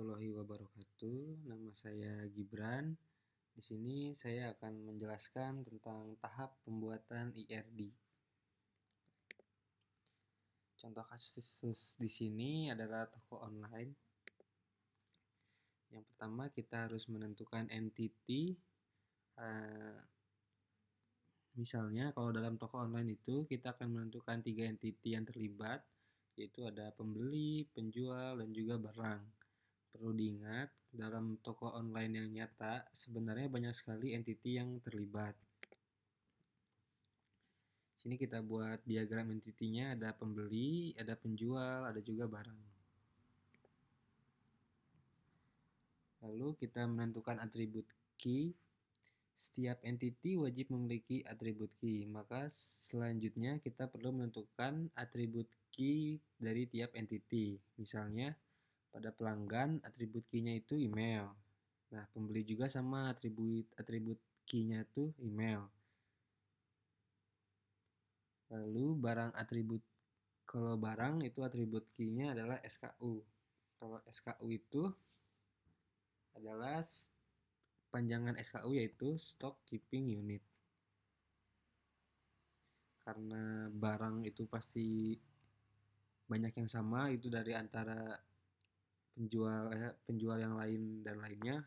warahmatullahi wabarakatuh. Nama saya Gibran. Di sini saya akan menjelaskan tentang tahap pembuatan IRD. Contoh kasus di sini adalah toko online. Yang pertama kita harus menentukan entity. Misalnya kalau dalam toko online itu kita akan menentukan 3 entity yang terlibat, yaitu ada pembeli, penjual, dan juga barang. Perlu diingat, dalam toko online yang nyata, sebenarnya banyak sekali entity yang terlibat. Sini kita buat diagram entity-nya, ada pembeli, ada penjual, ada juga barang. Lalu kita menentukan atribut key. Setiap entity wajib memiliki atribut key, maka selanjutnya kita perlu menentukan atribut key dari tiap entity. Misalnya, pada pelanggan, atribut key-nya itu email. Nah, pembeli juga sama, atribut key-nya itu email. Lalu kalau barang itu atribut key-nya adalah SKU. Kalau SKU itu adalah panjangan SKU yaitu Stock Keeping Unit. Karena barang itu pasti banyak yang sama, itu dari antara penjual yang lain dan lainnya.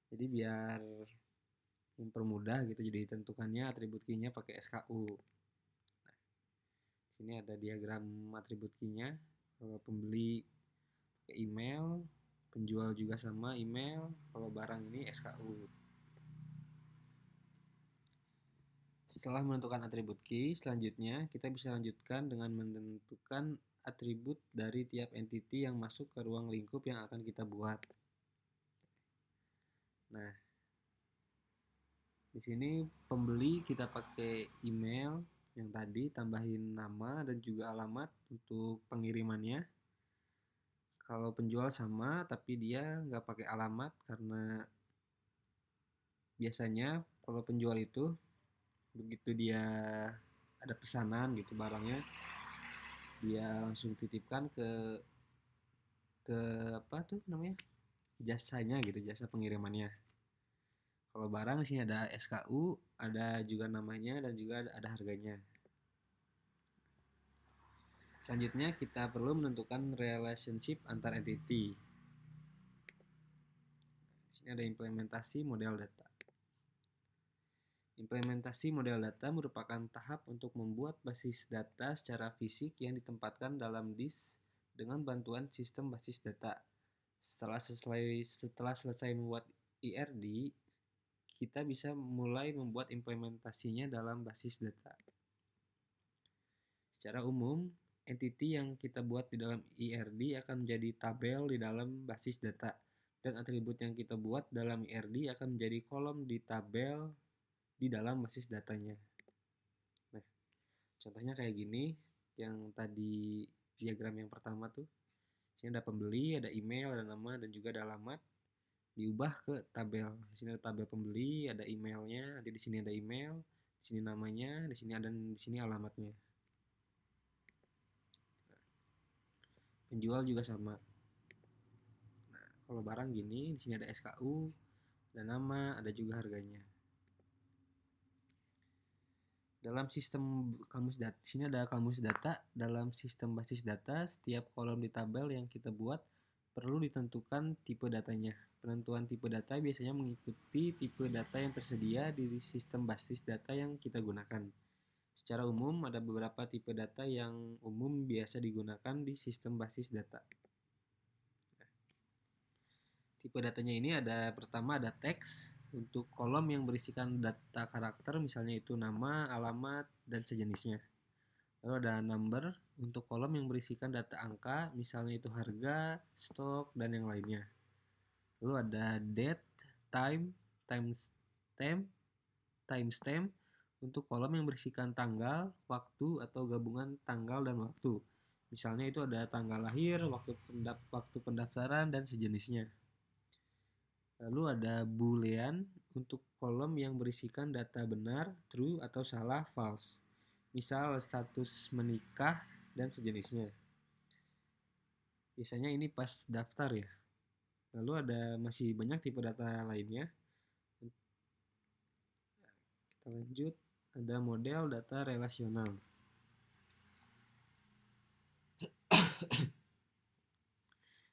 Jadi biar mempermudah gitu, jadi tentukannya atribut key-nya pakai SKU. Nah, sini ada diagram atribut key-nya. Kalau pembeli pakai email, penjual juga sama email, kalau barang ini SKU. Setelah menentukan atribut key, selanjutnya kita bisa lanjutkan dengan menentukan atribut dari tiap entity yang masuk ke ruang lingkup yang akan kita buat. Nah, di sini pembeli kita pakai email yang tadi, tambahin nama dan juga alamat untuk pengirimannya. Kalau penjual sama, tapi dia nggak pakai alamat karena biasanya kalau penjual itu begitu dia ada pesanan gitu barangnya, dia langsung titipkan ke apa tuh namanya, jasanya gitu, jasa pengirimannya. Kalau barang di sini ada SKU, ada juga namanya dan juga ada harganya. Selanjutnya kita perlu menentukan relationship antar entity. Di sini ada implementasi model data. Implementasi model data merupakan tahap untuk membuat basis data secara fisik yang ditempatkan dalam disk dengan bantuan sistem basis data. Setelah selesai membuat IRD, kita bisa mulai membuat implementasinya dalam basis data. Secara umum, entity yang kita buat di dalam IRD akan menjadi tabel di dalam basis data, dan atribut yang kita buat dalam IRD akan menjadi kolom di tabel di dalam basis datanya. Nah, contohnya kayak gini, yang tadi diagram yang pertama tuh, sini ada pembeli, ada email, ada nama, dan juga ada alamat. Diubah ke tabel. Di sini ada tabel pembeli, ada emailnya, nanti di sini ada email, di sini namanya, di sini ada, di sini alamatnya. Penjual juga sama. Nah, kalau barang gini, di sini ada SKU, ada nama, ada juga harganya. Dalam sistem kamus data, di sini ada kamus data. Dalam sistem basis data, setiap kolom di tabel yang kita buat perlu ditentukan tipe datanya. Penentuan tipe data biasanya mengikuti tipe data yang tersedia di sistem basis data yang kita gunakan. Secara umum, ada beberapa tipe data yang umum biasa digunakan di sistem basis data. Tipe datanya ini pertama ada teks untuk kolom yang berisikan data karakter, misalnya itu nama, alamat, dan sejenisnya. Lalu ada number untuk kolom yang berisikan data angka, misalnya itu harga, stok, dan yang lainnya. Lalu ada date, time, timestamp untuk kolom yang berisikan tanggal, waktu, atau gabungan tanggal dan waktu. Misalnya itu ada tanggal lahir, waktu pendaftaran, dan sejenisnya. Lalu ada boolean untuk kolom yang berisikan data benar, true, atau salah, false. Misal status menikah dan sejenisnya. Biasanya ini pas daftar ya. Lalu ada masih banyak tipe data lainnya. Kita lanjut, ada model data relasional.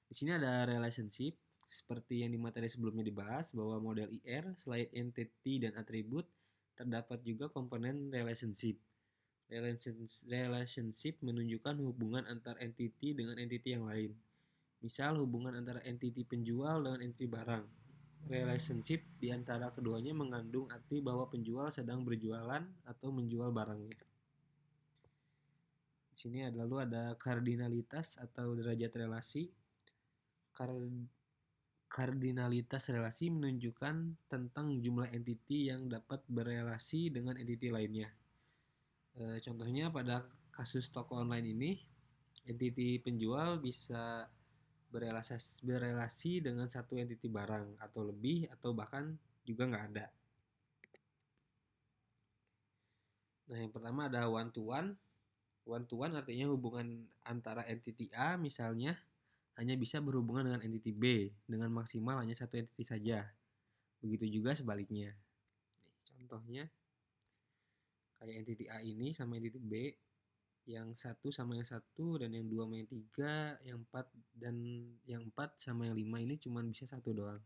Di sini ada relationship, seperti yang di materi sebelumnya dibahas, bahwa model IR selain entity dan atribut, terdapat juga komponen relationship. Relationship menunjukkan hubungan antar entity dengan entity yang lain. Misal hubungan antara entity penjual dengan entity barang. Relationship di antara keduanya mengandung arti bahwa penjual sedang berjualan atau menjual barangnya. Di sini lalu ada kardinalitas atau derajat relasi. Kardinalitas relasi menunjukkan tentang jumlah entity yang dapat berelasi dengan entity lainnya. Contohnya pada kasus toko online ini, entity penjual bisa berelasi dengan satu entity barang atau lebih, atau bahkan juga nggak ada. Nah, yang pertama ada one to one. One to one artinya hubungan antara entity A misalnya hanya bisa berhubungan dengan entity B dengan maksimal hanya satu entity saja. Begitu juga sebaliknya. Contohnya kayak entity A ini sama entity B, yang satu sama yang satu, dan yang dua sama yang tiga, yang empat dan yang empat sama yang lima ini cuma bisa satu doang.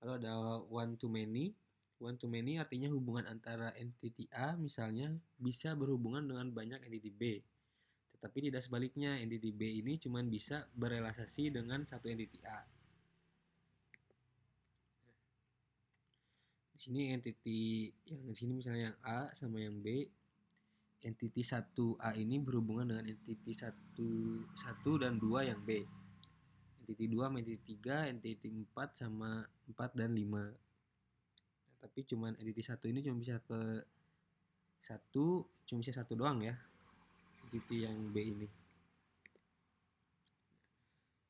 Lalu ada one to many. One to many artinya hubungan antara entity A misalnya bisa berhubungan dengan banyak entity B. Tetapi tidak sebaliknya, entity B ini cuma bisa berelasi dengan satu entity A. Di sini entity yang di sini misalnya yang A sama yang B, entity 1A ini berhubungan dengan entity 1 dan 2 yang B. Entity 2 sama entity 3, entity 4 sama 4 dan 5. Nah, tapi cuman entity 1 ini cuma bisa ke 1, cuma bisa satu doang ya. Entity yang B ini.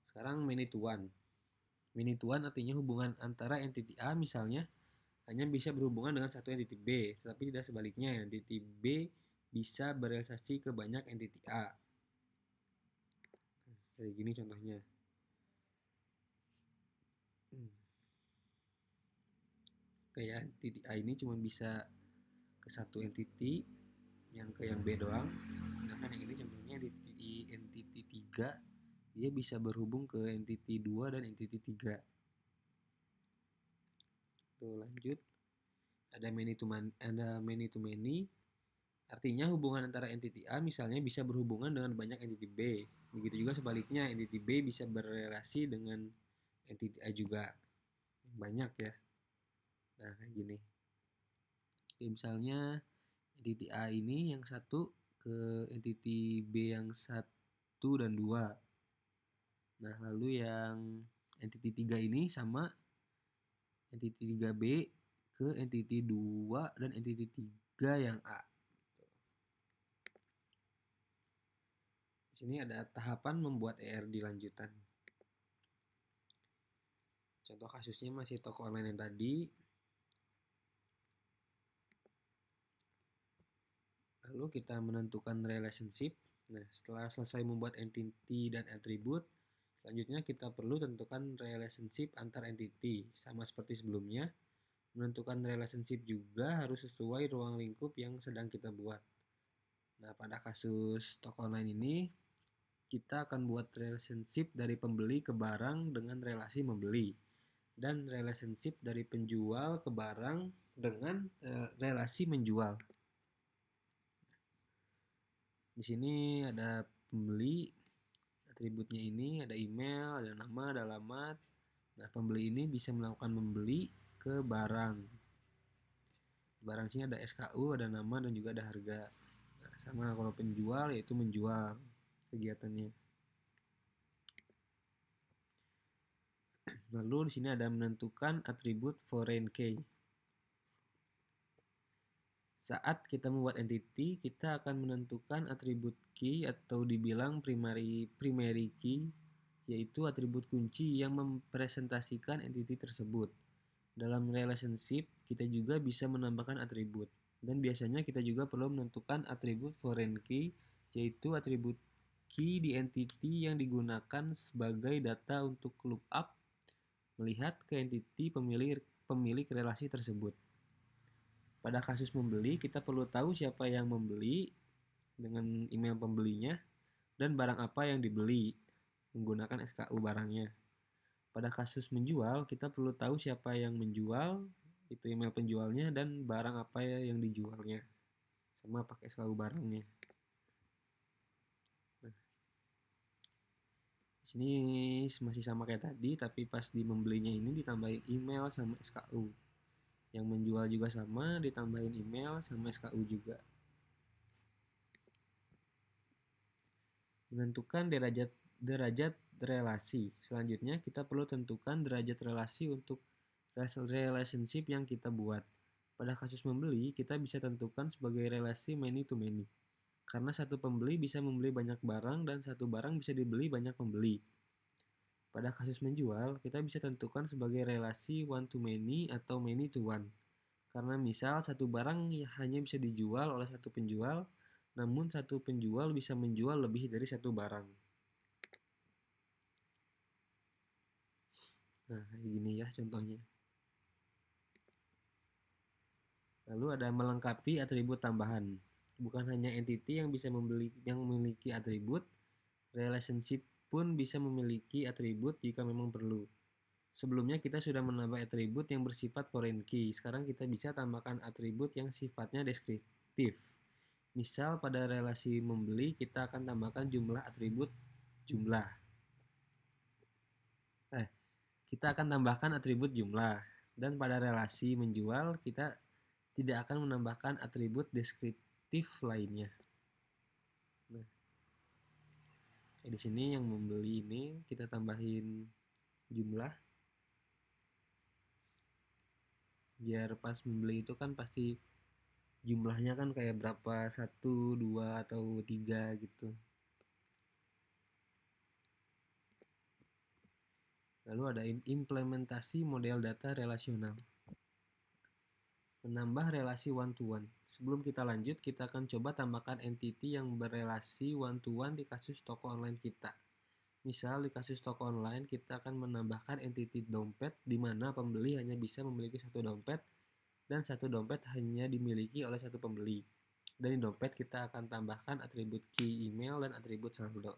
Sekarang many to one. Many to one artinya hubungan antara entity A misalnya hanya bisa berhubungan dengan satu entity B, tetapi tidak sebaliknya, entity B bisa berelasi ke banyak entity A. Kayak gini contohnya. Kayak entity A ini cuma bisa ke satu entity, yang ke yang B doang. Sedangkan yang ini contohnya di entity 3, dia bisa berhubung ke entity 2 dan entity 3. Tuh lanjut. Ada many to many. Artinya hubungan antara entity A misalnya bisa berhubungan dengan banyak entity B. Begitu juga sebaliknya, entity B bisa berelasi dengan entity A juga. Banyak ya. Nah, kayak gini. Oke, misalnya entity A ini yang satu ke entity B yang 1 dan 2. Nah, lalu yang entity 3 ini sama entity 3B ke entity 2 dan entity 3 yang A. Di sini ada tahapan membuat ERD lanjutan. Contoh kasusnya masih toko online yang tadi. Lalu kita menentukan relationship. Nah, setelah selesai membuat entity dan atribut, selanjutnya kita perlu tentukan relationship antar entity. Sama seperti sebelumnya, menentukan relationship juga harus sesuai ruang lingkup yang sedang kita buat. Nah, pada kasus toko online ini, kita akan buat relationship dari pembeli ke barang dengan relasi membeli, dan relationship dari penjual ke barang dengan relasi menjual. Di sini ada pembeli, atributnya ini ada email, ada nama, ada alamat. Nah, pembeli ini bisa melakukan membeli ke barang. Barang sini ada SKU, ada nama, dan juga ada harga. Nah, sama kalau penjual yaitu menjual kegiatannya. Lalu di sini ada menentukan atribut foreign key. Saat kita membuat entity, kita akan menentukan atribut key atau dibilang primary key, yaitu atribut kunci yang mempresentasikan entity tersebut. Dalam relationship, kita juga bisa menambahkan atribut. Dan biasanya kita juga perlu menentukan atribut foreign key, yaitu atribut key di entity yang digunakan sebagai data untuk lookup melihat ke entity pemilik relasi tersebut. Pada kasus membeli, kita perlu tahu siapa yang membeli dengan email pembelinya dan barang apa yang dibeli menggunakan SKU barangnya. Pada kasus menjual, kita perlu tahu siapa yang menjual, itu email penjualnya, dan barang apa yang dijualnya, sama pakai SKU barangnya. Nah, di sini masih sama kayak tadi, tapi pas di membelinya ini ditambahin email sama SKU. Yang menjual juga sama, ditambahin email sama SKU juga. Menentukan derajat relasi. Selanjutnya kita perlu tentukan derajat relasi untuk relationship yang kita buat. Pada kasus membeli, kita bisa tentukan sebagai relasi many to many. Karena satu pembeli bisa membeli banyak barang dan satu barang bisa dibeli banyak pembeli. Pada kasus menjual, kita bisa tentukan sebagai relasi one to many atau many to one. Karena misal satu barang hanya bisa dijual oleh satu penjual, namun satu penjual bisa menjual lebih dari satu barang. Nah, kayak gini ya contohnya. Lalu ada melengkapi atribut tambahan. Bukan hanya entity yang memiliki atribut, relationship pun bisa memiliki atribut jika memang perlu. Sebelumnya kita sudah menambah atribut yang bersifat foreign key. Sekarang kita bisa tambahkan atribut yang sifatnya deskriptif. Misal pada relasi membeli kita akan tambahkan jumlah atribut jumlah. Kita akan tambahkan atribut jumlah. Dan pada relasi menjual kita tidak akan menambahkan atribut deskriptif lainnya. Nah, di sini yang membeli ini kita tambahin jumlah. Biar pas membeli itu kan pasti jumlahnya kan kayak berapa, 1, 2, atau 3 gitu. Lalu ada implementasi model data relasional. Menambah relasi one to one. Sebelum kita lanjut, kita akan coba tambahkan entity yang berelasi one to one di kasus toko online kita. Misal di kasus toko online kita akan menambahkan entity dompet di mana pembeli hanya bisa memiliki satu dompet dan satu dompet hanya dimiliki oleh satu pembeli. Dan di dompet kita akan tambahkan atribut key email dan atribut saldo.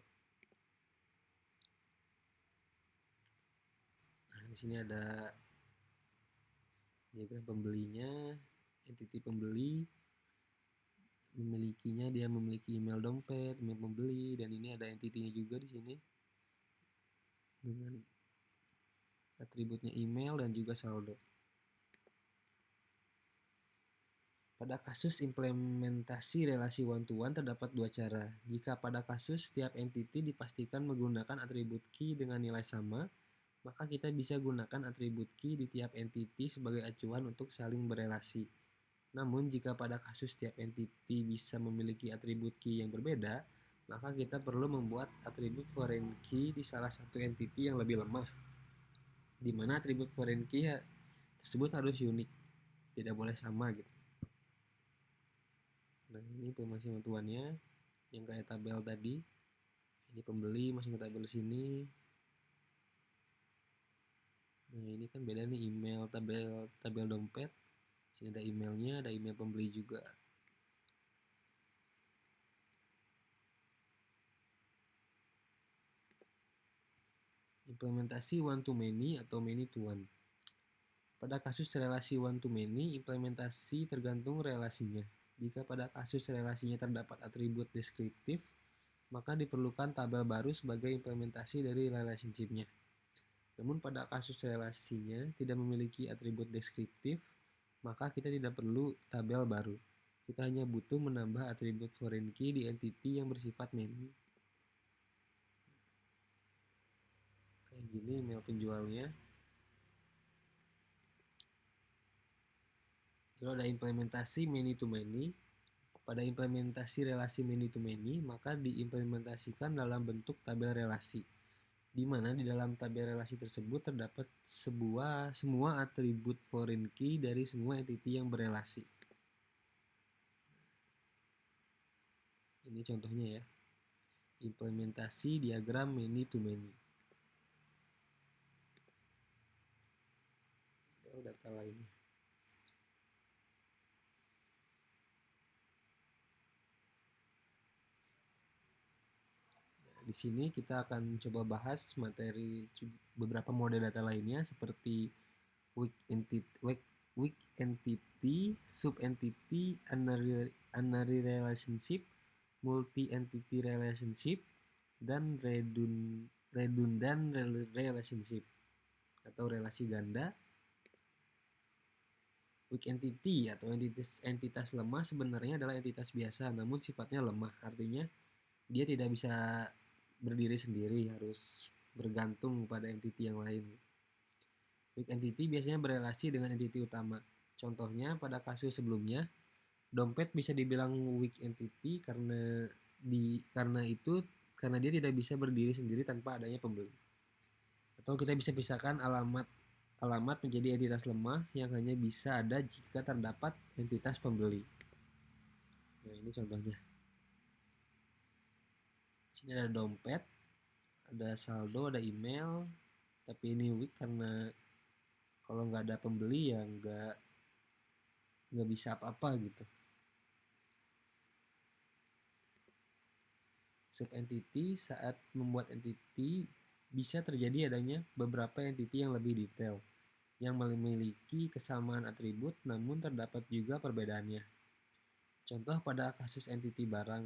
Nah, di sini ada diagram pembelinya, entity pembeli memilikinya, dia memiliki email dompet, email pembeli, dan ini ada entity-nya juga di sini dengan atributnya email dan juga saldo. Pada kasus implementasi relasi one-to-one terdapat dua cara. Jika pada kasus setiap entity dipastikan menggunakan atribut key dengan nilai sama, maka kita bisa gunakan atribut key di tiap entity sebagai acuan untuk saling berelasi. Namun jika pada kasus setiap entity bisa memiliki atribut key yang berbeda, maka kita perlu membuat atribut foreign key di salah satu entity yang lebih lemah, di mana atribut foreign key tersebut harus unik, tidak boleh sama gitu. Nah, ini informasi bantuannya yang kayak tabel tadi. Ini pembeli masuk ke tabel sini. Nah, ini kan beda nih email tabel dompet. Sini ada emailnya, ada email pembeli juga. Implementasi one to many atau many to one. Pada kasus relasi one to many, implementasi tergantung relasinya. Jika pada kasus relasinya terdapat atribut deskriptif, maka diperlukan tabel baru sebagai implementasi dari relationship-nya. Namun pada kasus relasinya tidak memiliki atribut deskriptif, maka kita tidak perlu tabel baru. Kita hanya butuh menambah atribut foreign key di entity yang bersifat many. Kayak gini email penjualnya. Kalau ada implementasi many to many, pada implementasi relasi many to many, maka diimplementasikan dalam bentuk tabel relasi, di mana di dalam tabel relasi tersebut terdapat semua atribut foreign key dari semua entity yang berelasi. Ini contohnya ya. Implementasi diagram many to many. Data lainnya. Di sini kita akan coba bahas materi beberapa model data lainnya seperti weak entity, sub-entity, unary relationship, multi-entity relationship, dan redundant relationship atau relasi ganda. Weak entity atau entitas lemah sebenarnya adalah entitas biasa namun sifatnya lemah, artinya dia tidak bisa berdiri sendiri, harus bergantung pada entity yang lain. Weak entity biasanya berelasi dengan entity utama. Contohnya pada kasus sebelumnya, dompet bisa dibilang weak entity karena dia tidak bisa berdiri sendiri tanpa adanya pembeli. Atau kita bisa pisahkan alamat menjadi entitas lemah yang hanya bisa ada jika terdapat entitas pembeli. Nah, ini contohnya. Sini ada dompet, ada saldo, ada email, tapi ini weak karena kalau nggak ada pembeli ya nggak bisa apa-apa gitu. Sub-entity, saat membuat entity bisa terjadi adanya beberapa entity yang lebih detail yang memiliki kesamaan atribut namun terdapat juga perbedaannya. Contoh pada kasus entity barang,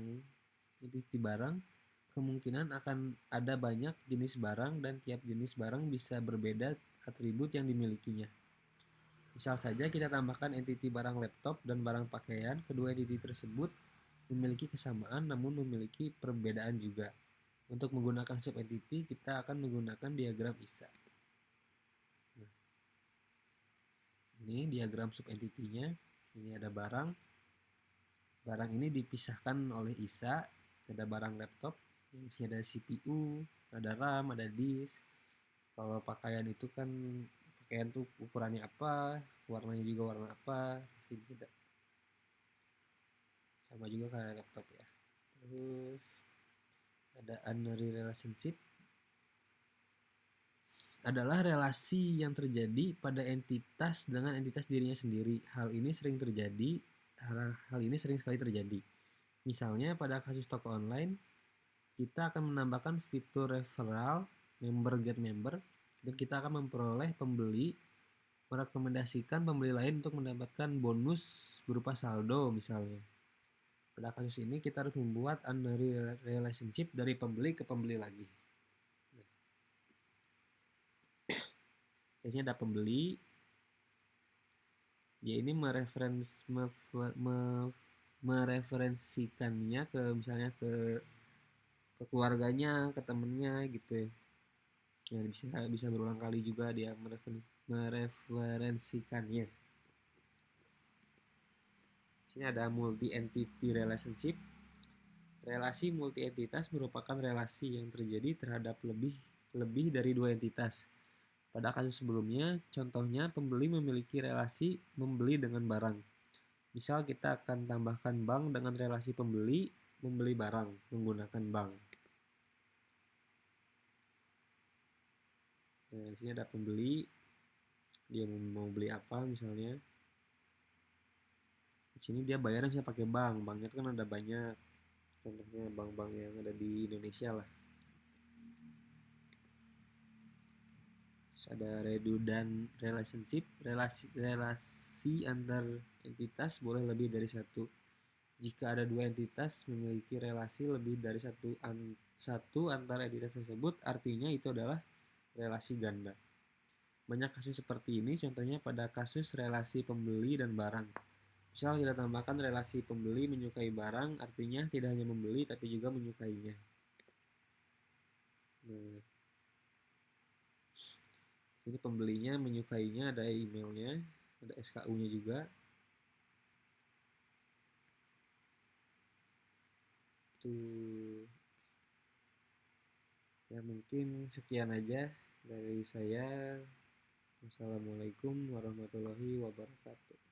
kemungkinan akan ada banyak jenis barang dan tiap jenis barang bisa berbeda atribut yang dimilikinya. Misal saja kita tambahkan entity barang laptop dan barang pakaian, kedua entity tersebut memiliki kesamaan namun memiliki perbedaan juga. Untuk menggunakan sub-entity, kita akan menggunakan diagram ISA. Nah, ini diagram sub-entity-nya. Ini ada barang. Barang ini dipisahkan oleh ISA. Ada barang laptop, yang isinya ada CPU, ada RAM, ada disk. Kalau pakaian itu kan pakaian tuh ukurannya apa, warnanya juga warna apa, pasti beda. Sama juga kayak laptop ya. Terus ada unary relationship, adalah relasi yang terjadi pada entitas dengan entitas dirinya sendiri. Hal ini sering sekali terjadi. Misalnya pada kasus toko online, kita akan menambahkan fitur referral, member get member, dan kita akan memperoleh pembeli merekomendasikan pembeli lain untuk mendapatkan bonus berupa saldo misalnya. Pada kasus ini kita harus membuat unary relationship dari pembeli ke pembeli lagi. Biasanya ada pembeli, dia ini mereferensikannya ke misalnya ke keluarganya, ke temennya gitu ya. Ya bisa berulang kali juga dia mereferensikannya. Sini ada multi entity relationship. Relasi multi entitas merupakan relasi yang terjadi terhadap lebih dari dua entitas. Pada kasus sebelumnya, contohnya pembeli memiliki relasi membeli dengan barang. Misal kita akan tambahkan bank dengan relasi membeli barang menggunakan bank. Nah, di sini ada pembeli, dia mau beli apa misalnya. Di sini dia bayarnya bisa pakai bank. Banknya itu kan ada banyak. Contohnya bank-bank yang ada di Indonesia lah. Ada redundant relationship, relasi antar entitas boleh lebih dari satu. Jika ada dua entitas memiliki relasi lebih dari satu antar entitas tersebut, artinya itu adalah relasi ganda. Banyak kasus seperti ini, contohnya pada kasus relasi pembeli dan barang. Misal kita tambahkan relasi pembeli menyukai barang, artinya tidak hanya membeli tapi juga menyukainya. Nah, ini pembelinya menyukainya, ada emailnya, ada SKU-nya juga. Tuh. Ya mungkin sekian aja dari saya. Wassalamualaikum warahmatullahi wabarakatuh.